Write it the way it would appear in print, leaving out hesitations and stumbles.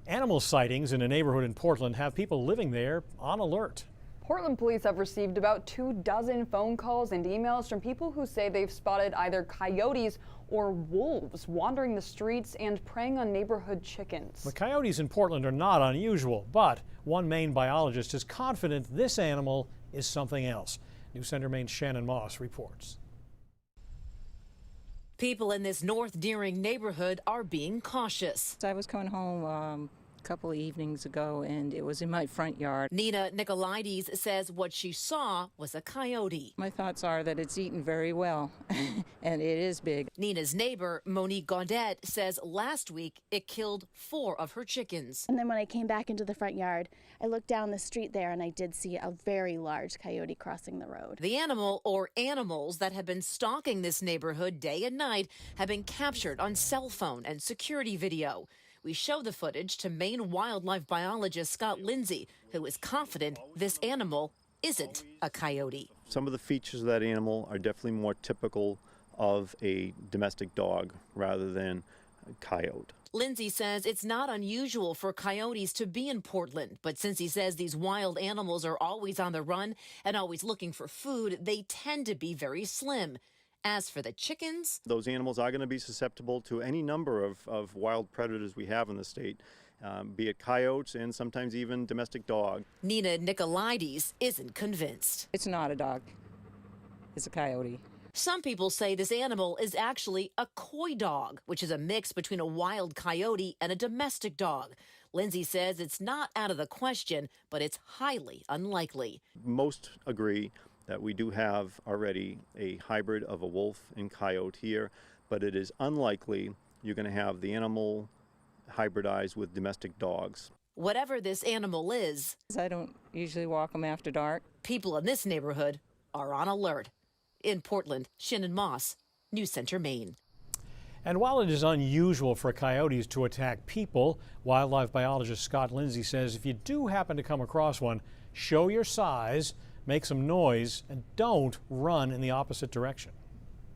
Animal sightings in a neighborhood in Portland have people living there on alert. Portland police have received about 24 phone calls and emails from people who say they've spotted either coyotes or wolves wandering the streets and preying on neighborhood chickens. The coyotes in Portland are not unusual, but one Maine biologist is confident this animal is something else. News Center Maine's Shannon Moss reports. People in this North Deering neighborhood are being cautious. I was coming home a couple of evenings ago, and it was in my front yard. Nina Nicolaides says what she saw was a coyote. My thoughts are that it's eaten very well, and it is big. Nina's neighbor, Monique Gaudette, says last week it killed 4 of her chickens. And then when I came back into the front yard, I looked down the street there and I did see a very large coyote crossing the road. The animal, or animals, that have been stalking this neighborhood day and night have been captured on cell phone and security video. We show the footage to Maine wildlife biologist Scott Lindsay, who is confident this animal isn't a coyote. Some of the features of that animal are definitely more typical of a domestic dog rather than a coyote. Lindsay says it's not unusual for coyotes to be in Portland, but since he says these wild animals are always on the run and always looking for food, they tend to be very slim. As for the chickens, those animals are going to be susceptible to any number of wild predators we have in the state, be it coyotes and sometimes even domestic dog. Nina Nicolaides isn't convinced. It's not a dog. It's a coyote. Some people say this animal is actually a coy dog, which is a mix between a wild coyote and a domestic dog. Lindsay says it's not out of the question, but it's highly unlikely. Most agree that we do have already a hybrid of a wolf and coyote here, but it is unlikely you're going to have the animal hybridized with domestic dogs. Whatever this animal is, I don't usually walk them after dark. People in this neighborhood are on alert. In Portland, Shannon Moss, News Center, Maine. And while it is unusual for coyotes to attack people, wildlife biologist Scott Lindsay says if you do happen to come across one, show your size, make some noise, and don't run in the opposite direction.